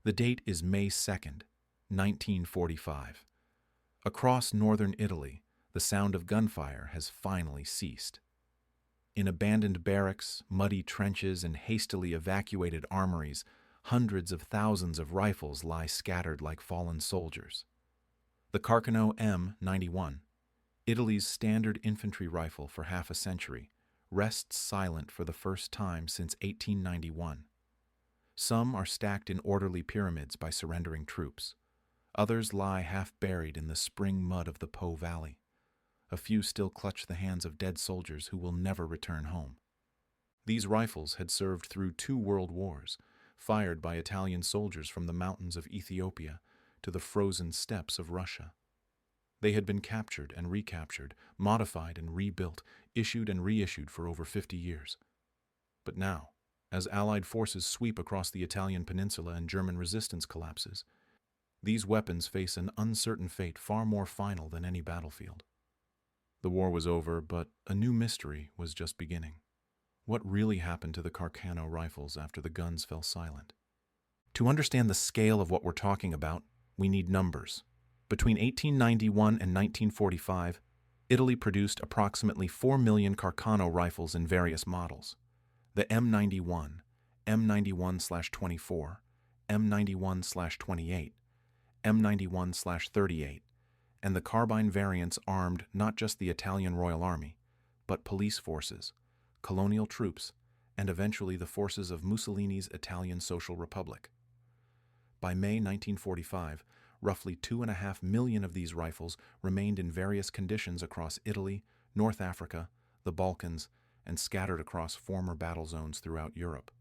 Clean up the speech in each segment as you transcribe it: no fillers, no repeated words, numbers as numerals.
The date is May 2nd, 1945. Across northern Italy, the sound of gunfire has finally ceased. In abandoned barracks, muddy trenches, and hastily evacuated armories, hundreds of thousands of rifles lie scattered like fallen soldiers. The Carcano M91, Italy's standard infantry rifle for half a century, rests silent for the first time since 1891. Some are stacked in orderly pyramids by surrendering troops. Others lie half-buried in the spring mud of the Po Valley. A few still clutch the hands of dead soldiers who will never return home. These rifles had served through 2 world wars, fired by Italian soldiers from the mountains of Ethiopia to the frozen steppes of Russia. They had been captured and recaptured, modified and rebuilt, issued and reissued for over 50 years. But now, as Allied forces sweep across the Italian peninsula and German resistance collapses, these weapons face an uncertain fate far more final than any battlefield. The war was over, but a new mystery was just beginning. What really happened to the Carcano rifles after the guns fell silent? To understand the scale of what we're talking about, we need numbers. Between 1891 and 1945, Italy produced approximately 4 million Carcano rifles in various models. The M91, M91/24, M91/28, M91/38, and the carbine variants armed not just the Italian Royal Army, but police forces, colonial troops, and eventually the forces of Mussolini's Italian Social Republic. By May 1945, roughly 2.5 million of these rifles remained in various conditions across Italy, North Africa, the Balkans, and scattered across former battle zones throughout Europe.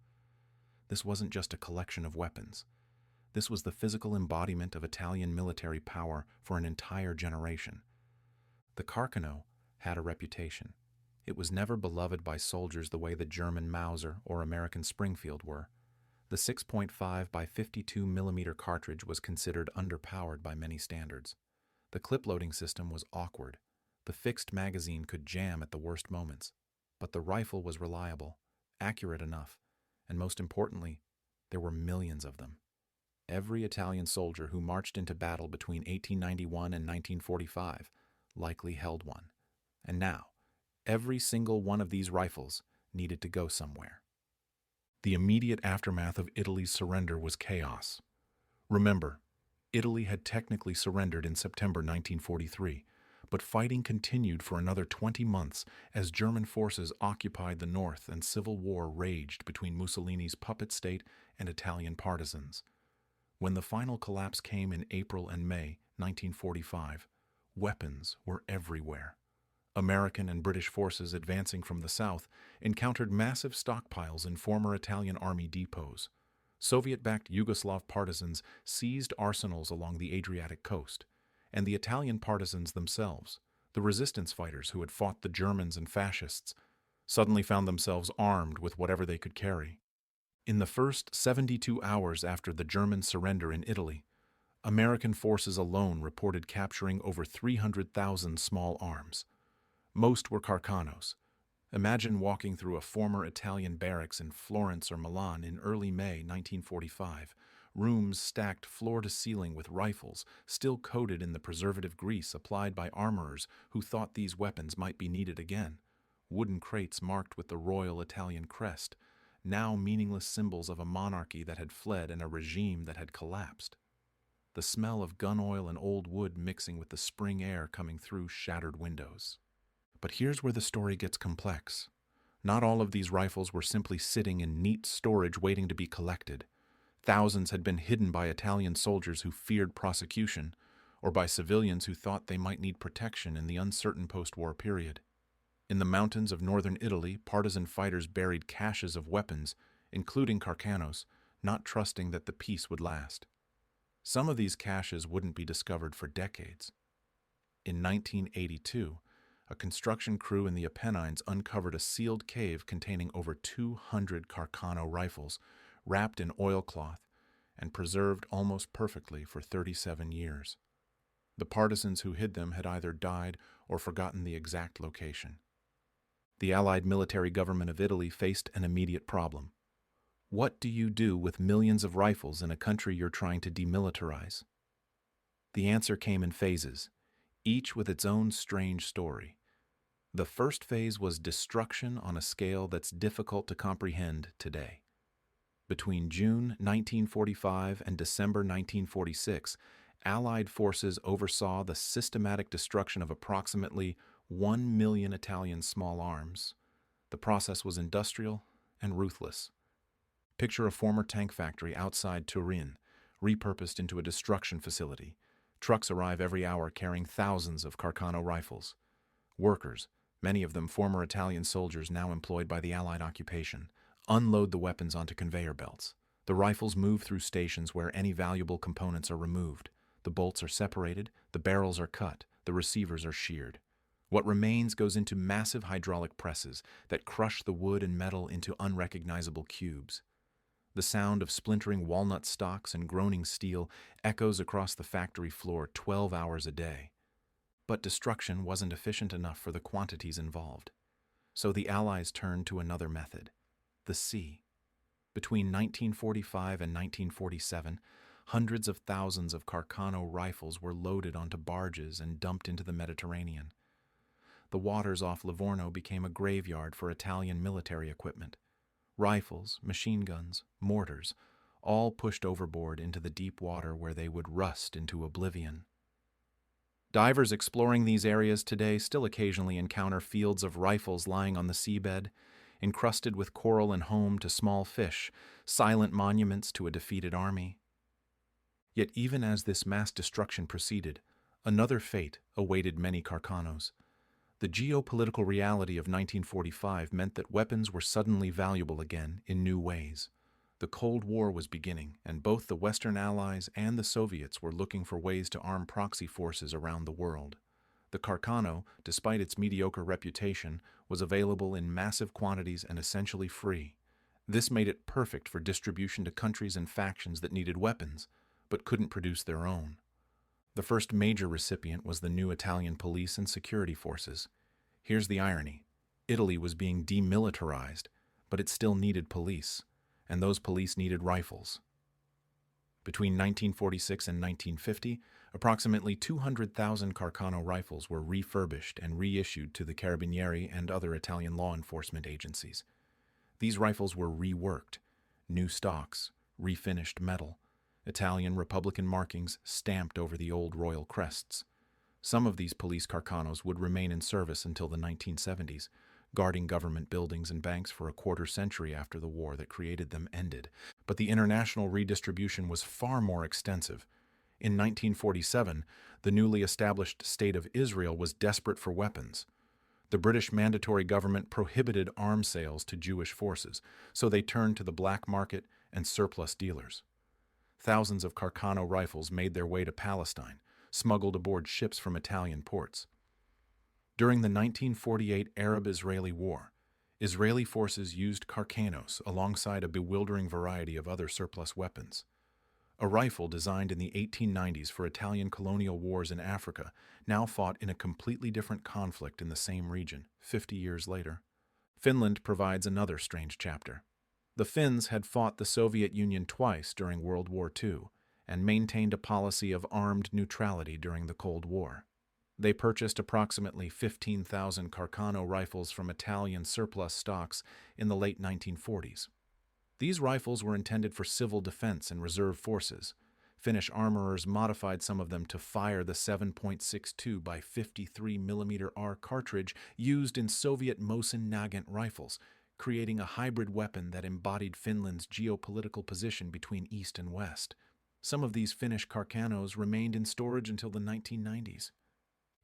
This wasn't just a collection of weapons. This was the physical embodiment of Italian military power for an entire generation. The Carcano had a reputation. It was never beloved by soldiers the way the German Mauser or American Springfield were. The 6.5 by 52 millimeter cartridge was considered underpowered by many standards. The clip-loading system was awkward. The fixed magazine could jam at the worst moments. But the rifle was reliable, accurate enough, and most importantly, there were millions of them. Every Italian soldier who marched into battle between 1891 and 1945 likely held one. And now, every single one of these rifles needed to go somewhere. The immediate aftermath of Italy's surrender was chaos. Remember, Italy had technically surrendered in September 1943, but fighting continued for another 20 months as German forces occupied the north and civil war raged between Mussolini's puppet state and Italian partisans. When the final collapse came in April and May 1945, weapons were everywhere. American and British forces advancing from the south encountered massive stockpiles in former Italian army depots. Soviet-backed Yugoslav partisans seized arsenals along the Adriatic coast, and the Italian partisans themselves, the resistance fighters who had fought the Germans and fascists, suddenly found themselves armed with whatever they could carry. In the first 72 hours after the German surrender in Italy, American forces alone reported capturing over 300,000 small arms. Most were Carcanos. Imagine walking through a former Italian barracks in Florence or Milan in early May 1945, rooms stacked floor to ceiling with rifles, still coated in the preservative grease applied by armorers who thought these weapons might be needed again. Wooden crates marked with the royal Italian crest, now meaningless symbols of a monarchy that had fled and a regime that had collapsed. The smell of gun oil and old wood mixing with the spring air coming through shattered windows. But here's where the story gets complex. Not all of these rifles were simply sitting in neat storage waiting to be collected. Thousands had been hidden by Italian soldiers who feared prosecution, or by civilians who thought they might need protection in the uncertain post-war period. In the mountains of northern Italy, partisan fighters buried caches of weapons, including Carcanos, not trusting that the peace would last. Some of these caches wouldn't be discovered for decades. In 1982, a construction crew in the Apennines uncovered a sealed cave containing over 200 Carcano rifles, wrapped in oilcloth and preserved almost perfectly for 37 years. The partisans who hid them had either died or forgotten the exact location. The Allied military government of Italy faced an immediate problem. What do you do with millions of rifles in a country you're trying to demilitarize? The answer came in phases, each with its own strange story. The first phase was destruction on a scale that's difficult to comprehend today. Between June 1945 and December 1946, Allied forces oversaw the systematic destruction of approximately 1 million Italian small arms. The process was industrial and ruthless. Picture a former tank factory outside Turin, repurposed into a destruction facility. Trucks arrive every hour carrying thousands of Carcano rifles. Workers, many of them former Italian soldiers now employed by the Allied occupation, unload the weapons onto conveyor belts. The rifles move through stations where any valuable components are removed. The bolts are separated, the barrels are cut, the receivers are sheared. What remains goes into massive hydraulic presses that crush the wood and metal into unrecognizable cubes. The sound of splintering walnut stalks and groaning steel echoes across the factory floor 12 hours a day. But destruction wasn't efficient enough for the quantities involved. So the Allies turned to another method: the sea. Between 1945 and 1947, hundreds of thousands of Carcano rifles were loaded onto barges and dumped into the Mediterranean. The waters off Livorno became a graveyard for Italian military equipment. Rifles, machine guns, mortars, all pushed overboard into the deep water where they would rust into oblivion. Divers exploring these areas today still occasionally encounter fields of rifles lying on the seabed, encrusted with coral and home to small fish, silent monuments to a defeated army. Yet even as this mass destruction proceeded, another fate awaited many Carcanos. The geopolitical reality of 1945 meant that weapons were suddenly valuable again in new ways. The Cold War was beginning, and both the Western Allies and the Soviets were looking for ways to arm proxy forces around the world. The Carcano, despite its mediocre reputation, was available in massive quantities and essentially free. This made it perfect for distribution to countries and factions that needed weapons, but couldn't produce their own. The first major recipient was the new Italian police and security forces. Here's the irony: Italy was being demilitarized, but it still needed police, and those police needed rifles. Between 1946 and 1950, approximately 200,000 Carcano rifles were refurbished and reissued to the Carabinieri and other Italian law enforcement agencies. These rifles were reworked: new stocks, refinished metal, Italian Republican markings stamped over the old royal crests. Some of these police Carcanos would remain in service until the 1970s, guarding government buildings and banks for a quarter century after the war that created them ended. But the international redistribution was far more extensive. In 1947, the newly established State of Israel was desperate for weapons. The British mandatory government prohibited arms sales to Jewish forces, so they turned to the black market and surplus dealers. Thousands of Carcano rifles made their way to Palestine, smuggled aboard ships from Italian ports. During the 1948 Arab-Israeli War, Israeli forces used Carcanos alongside a bewildering variety of other surplus weapons. A rifle designed in the 1890s for Italian colonial wars in Africa now fought in a completely different conflict in the same region, 50 years later. Finland provides another strange chapter. The Finns had fought the Soviet Union twice during World War II and maintained a policy of armed neutrality during the Cold War. They purchased approximately 15,000 Carcano rifles from Italian surplus stocks in the late 1940s. These rifles were intended for civil defense and reserve forces. Finnish armorers modified some of them to fire the 7.62 by 53 mm cartridge used in Soviet Mosin Nagant rifles, creating a hybrid weapon that embodied Finland's geopolitical position between East and West. Some of these Finnish Carcanos remained in storage until the 1990s.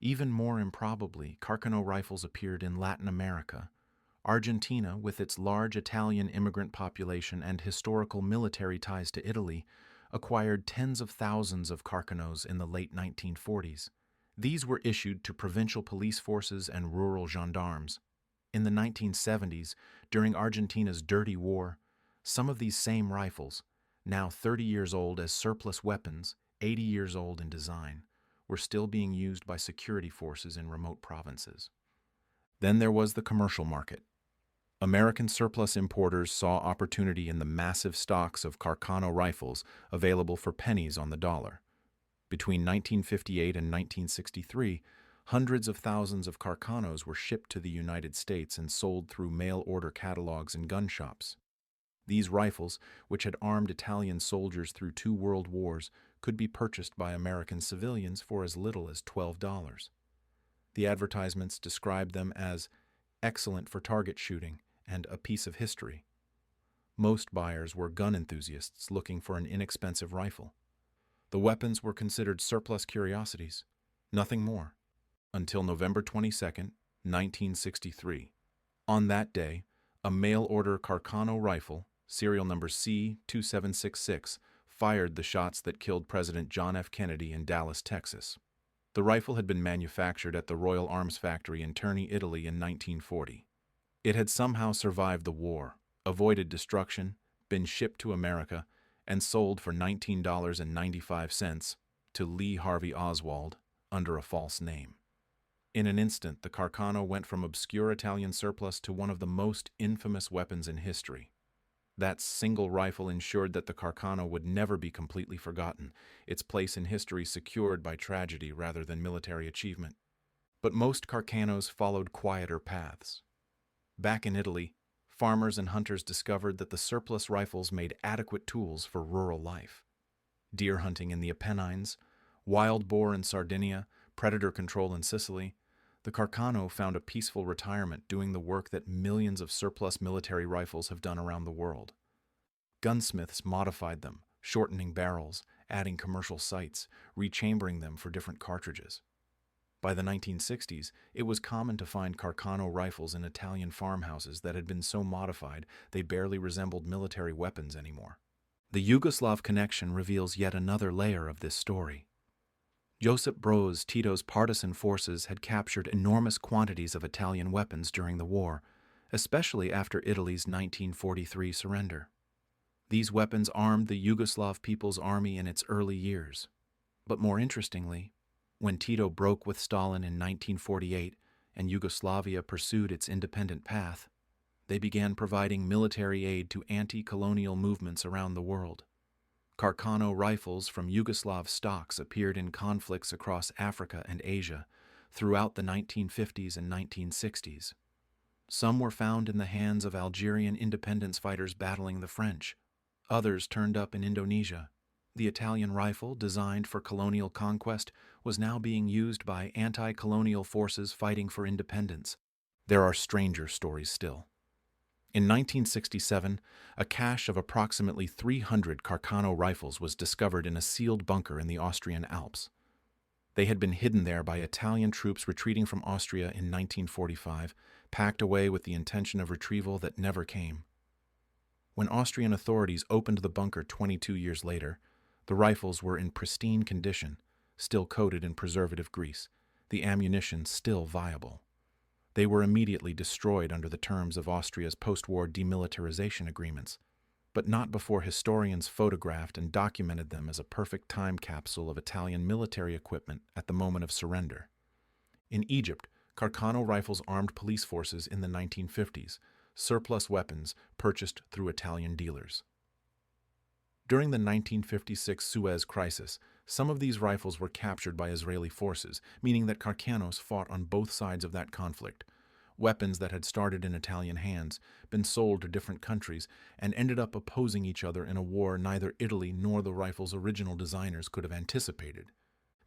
Even more improbably, Carcano rifles appeared in Latin America. Argentina, with its large Italian immigrant population and historical military ties to Italy, acquired tens of thousands of Carcanos in the late 1940s. These were issued to provincial police forces and rural gendarmes. In the 1970s, during Argentina's dirty war, some of these same rifles, now 30 years old as surplus weapons, 80 years old in design, were still being used by security forces in remote provinces. Then there was the commercial market. American surplus importers saw opportunity in the massive stocks of Carcano rifles available for pennies on the dollar. Between 1958 and 1963, hundreds of thousands of Carcanos were shipped to the United States and sold through mail-order catalogs and gun shops. These rifles, which had armed Italian soldiers through 2 world wars, could be purchased by American civilians for as little as $12. The advertisements described them as excellent for target shooting and a piece of history. Most buyers were gun enthusiasts looking for an inexpensive rifle. The weapons were considered surplus curiosities, nothing more, until November 22, 1963. On that day, a mail-order Carcano rifle, serial number C2766, fired the shots that killed President John F. Kennedy in Dallas, Texas. The rifle had been manufactured at the Royal Arms Factory in Terni, Italy in 1940. It had somehow survived the war, avoided destruction, been shipped to America, and sold for $19.95 to Lee Harvey Oswald under a false name. In an instant, the Carcano went from obscure Italian surplus to one of the most infamous weapons in history. That single rifle ensured that the Carcano would never be completely forgotten, its place in history secured by tragedy rather than military achievement. But most Carcanos followed quieter paths. Back in Italy, farmers and hunters discovered that the surplus rifles made adequate tools for rural life. Deer hunting in the Apennines, wild boar in Sardinia, predator control in Sicily, the Carcano found a peaceful retirement doing the work that millions of surplus military rifles have done around the world. Gunsmiths modified them, shortening barrels, adding commercial sights, rechambering them for different cartridges. By the 1960s, it was common to find Carcano rifles in Italian farmhouses that had been so modified they barely resembled military weapons anymore. The Yugoslav connection reveals yet another layer of this story. Josip Broz Tito's partisan forces had captured enormous quantities of Italian weapons during the war, especially after Italy's 1943 surrender. These weapons armed the Yugoslav People's Army in its early years. But more interestingly, when Tito broke with Stalin in 1948 and Yugoslavia pursued its independent path, they began providing military aid to anti-colonial movements around the world. Carcano rifles from Yugoslav stocks appeared in conflicts across Africa and Asia throughout the 1950s and 1960s. Some were found in the hands of Algerian independence fighters battling the French. Others turned up in Indonesia. The Italian rifle, designed for colonial conquest, was now being used by anti-colonial forces fighting for independence. There are stranger stories still. In 1967, a cache of approximately 300 Carcano rifles was discovered in a sealed bunker in the Austrian Alps. They had been hidden there by Italian troops retreating from Austria in 1945, packed away with the intention of retrieval that never came. When Austrian authorities opened the bunker 22 years later, the rifles were in pristine condition, still coated in preservative grease, the ammunition still viable. They were immediately destroyed under the terms of Austria's post-war demilitarization agreements, but not before historians photographed and documented them as a perfect time capsule of Italian military equipment at the moment of surrender. In Egypt, Carcano rifles armed police forces in the 1950s, surplus weapons purchased through Italian dealers. During the 1956 Suez Crisis, some of these rifles were captured by Israeli forces, meaning that Carcanos fought on both sides of that conflict. Weapons that had started in Italian hands, been sold to different countries, and ended up opposing each other in a war neither Italy nor the rifle's original designers could have anticipated.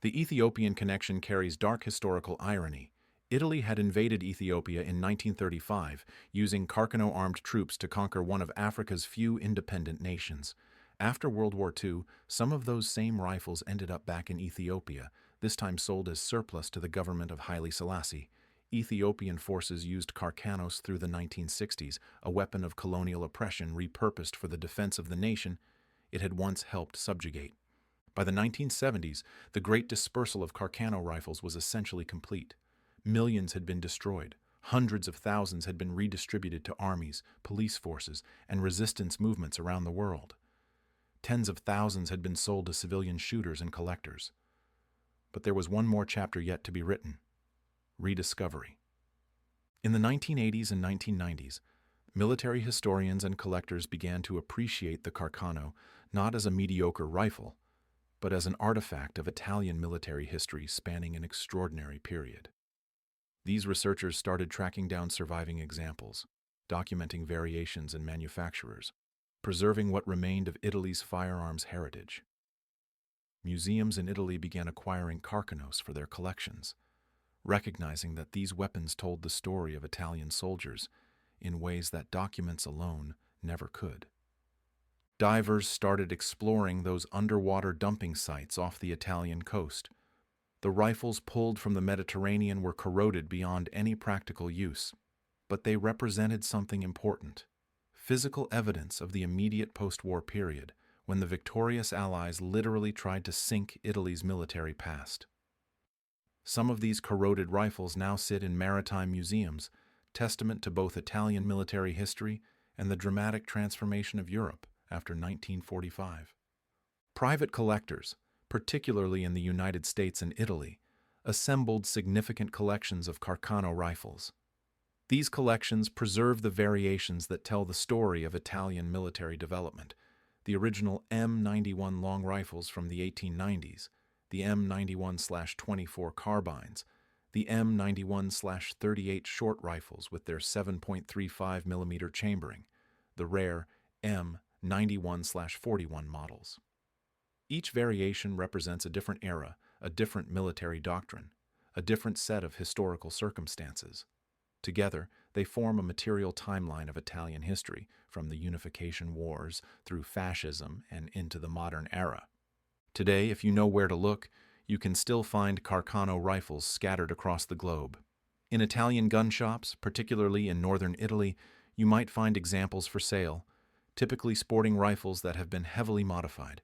The Ethiopian connection carries dark historical irony. Italy had invaded Ethiopia in 1935, using Carcano-armed troops to conquer one of Africa's few independent nations. After World War II, some of those same rifles ended up back in Ethiopia, this time sold as surplus to the government of Haile Selassie. Ethiopian forces used Carcanos through the 1960s, a weapon of colonial oppression repurposed for the defense of the nation it had once helped subjugate. By the 1970s, the great dispersal of Carcano rifles was essentially complete. Millions had been destroyed. Hundreds of thousands had been redistributed to armies, police forces, and resistance movements around the world. Tens of thousands had been sold to civilian shooters and collectors. But there was one more chapter yet to be written: rediscovery. In the 1980s and 1990s, military historians and collectors began to appreciate the Carcano not as a mediocre rifle, but as an artifact of Italian military history spanning an extraordinary period. These researchers started tracking down surviving examples, documenting variations in manufacturers, preserving what remained of Italy's firearms heritage. Museums in Italy began acquiring Carcanos for their collections, recognizing that these weapons told the story of Italian soldiers in ways that documents alone never could. Divers started exploring those underwater dumping sites off the Italian coast. The rifles pulled from the Mediterranean were corroded beyond any practical use, but they represented something important: physical evidence of the immediate post-war period, when the victorious Allies literally tried to sink Italy's military past. Some of these corroded rifles now sit in maritime museums, testament to both Italian military history and the dramatic transformation of Europe after 1945. Private collectors, particularly in the United States and Italy, assembled significant collections of Carcano rifles. These collections preserve the variations that tell the story of Italian military development: the original M91 long rifles from the 1890s, the M91/24 carbines, the M91/38 short rifles with their 7.35 mm chambering, the rare M91/41 models. Each variation represents a different era, a different military doctrine, a different set of historical circumstances. Together, they form a material timeline of Italian history, from the Unification Wars through fascism and into the modern era. Today, if you know where to look, you can still find Carcano rifles scattered across the globe. In Italian gun shops, particularly in northern Italy, you might find examples for sale, typically sporting rifles that have been heavily modified.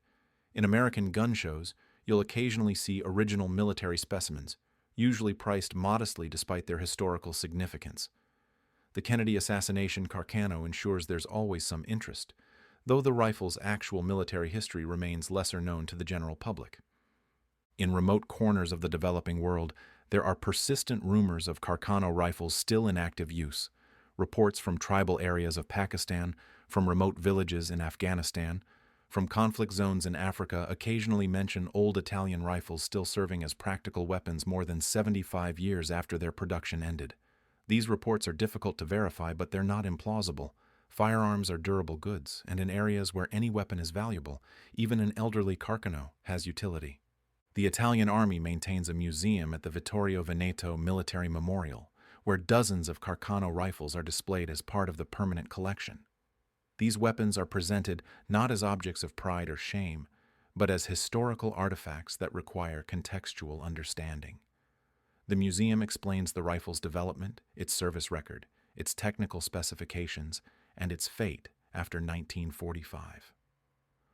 In American gun shows, you'll occasionally see original military specimens, usually priced modestly despite their historical significance. The Kennedy assassination Carcano ensures there's always some interest, though the rifle's actual military history remains lesser known to the general public. In remote corners of the developing world, there are persistent rumors of Carcano rifles still in active use. Reports from tribal areas of Pakistan, from remote villages in Afghanistan, from conflict zones in Africa occasionally mention old Italian rifles still serving as practical weapons more than 75 years after their production ended. These reports are difficult to verify, but they're not implausible. Firearms are durable goods, and in areas where any weapon is valuable, even an elderly Carcano has utility. The Italian Army maintains a museum at the Vittorio Veneto Military Memorial, where dozens of Carcano rifles are displayed as part of the permanent collection. These weapons are presented not as objects of pride or shame, but as historical artifacts that require contextual understanding. The museum explains the rifle's development, its service record, its technical specifications, and its fate after 1945.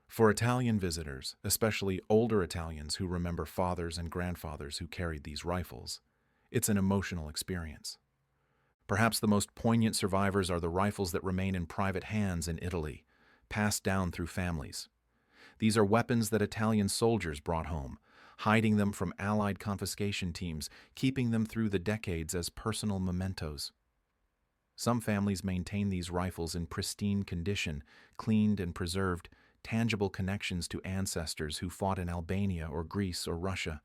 For Italian visitors, especially older Italians who remember fathers and grandfathers who carried these rifles, it's an emotional experience. Perhaps the most poignant survivors are the rifles that remain in private hands in Italy, passed down through families. These are weapons that Italian soldiers brought home, hiding them from Allied confiscation teams, keeping them through the decades as personal mementos. Some families maintain these rifles in pristine condition, cleaned and preserved, tangible connections to ancestors who fought in Albania or Greece or Russia.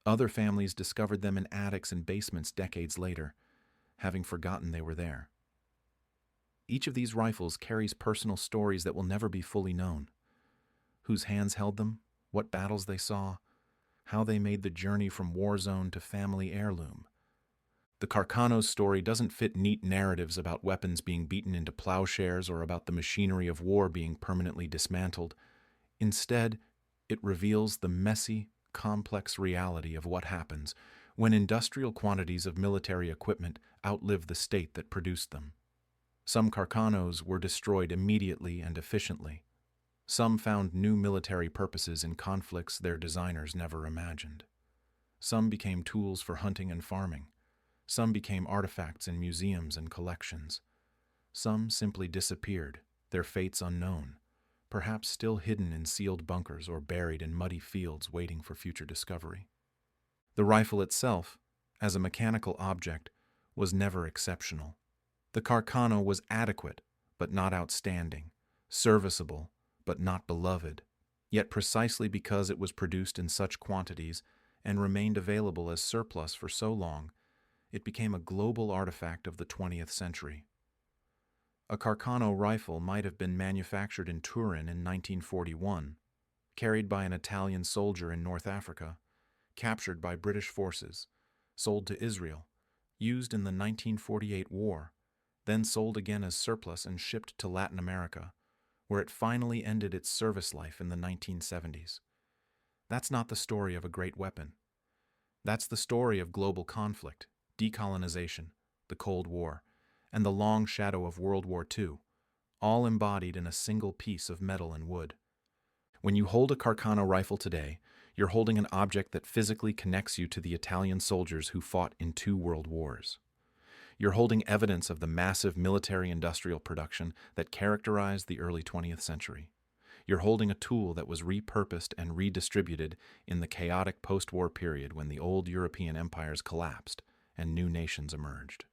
Other families discovered them in attics and basements decades later, having forgotten they were there. Each of these rifles carries personal stories that will never be fully known. Whose hands held them, what battles they saw, how they made the journey from war zone to family heirloom. The Carcano's story doesn't fit neat narratives about weapons being beaten into plowshares or about the machinery of war being permanently dismantled. Instead, it reveals the messy, complex reality of what happens when industrial quantities of military equipment outlive the state that produced them. Some Carcanos were destroyed immediately and efficiently. Some found new military purposes in conflicts their designers never imagined. Some became tools for hunting and farming. Some became artifacts in museums and collections. Some simply disappeared, their fates unknown, perhaps still hidden in sealed bunkers or buried in muddy fields waiting for future discovery. The rifle itself, as a mechanical object, was never exceptional. The Carcano was adequate, but not outstanding, serviceable, but not beloved. Yet precisely because it was produced in such quantities and remained available as surplus for so long, it became a global artifact of the 20th century. A Carcano rifle might have been manufactured in Turin in 1941, carried by an Italian soldier in North Africa, captured by British forces, sold to Israel, used in the 1948 war, then sold again as surplus and shipped to Latin America, where it finally ended its service life in the 1970s. That's not the story of a great weapon. That's the story of global conflict, decolonization, the Cold War, and the long shadow of World War II, all embodied in a single piece of metal and wood. When you hold a Carcano rifle today, you're holding an object that physically connects you to the Italian soldiers who fought in 2 world wars. You're holding evidence of the massive military-industrial production that characterized the early 20th century. You're holding a tool that was repurposed and redistributed in the chaotic post-war period when the old European empires collapsed and new nations emerged.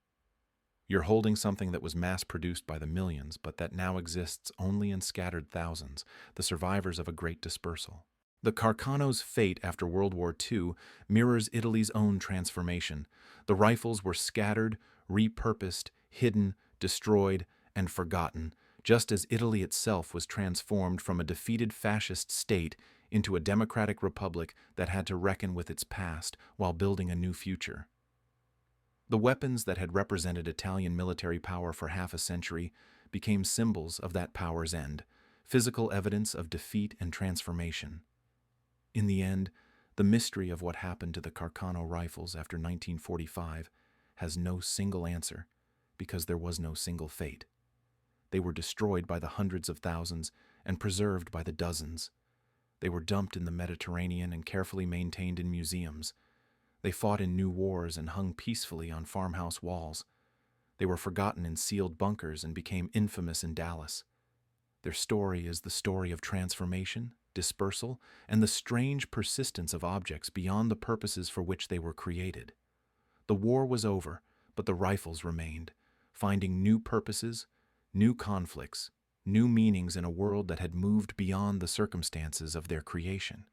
You're holding something that was mass-produced by the millions, but that now exists only in scattered thousands, the survivors of a great dispersal. The Carcano's fate after World War II mirrors Italy's own transformation. The rifles were scattered, repurposed, hidden, destroyed, and forgotten, just as Italy itself was transformed from a defeated fascist state into a democratic republic that had to reckon with its past while building a new future. The weapons that had represented Italian military power for half a century became symbols of that power's end, physical evidence of defeat and transformation. In the end, the mystery of what happened to the Carcano rifles after 1945 has no single answer, because there was no single fate. They were destroyed by the hundreds of thousands and preserved by the dozens. They were dumped in the Mediterranean and carefully maintained in museums. They fought in new wars and hung peacefully on farmhouse walls. They were forgotten in sealed bunkers and became infamous in Dallas. Their story is the story of transformation, dispersal, and the strange persistence of objects beyond the purposes for which they were created. The war was over, but the rifles remained, finding new purposes, new conflicts, new meanings in a world that had moved beyond the circumstances of their creation.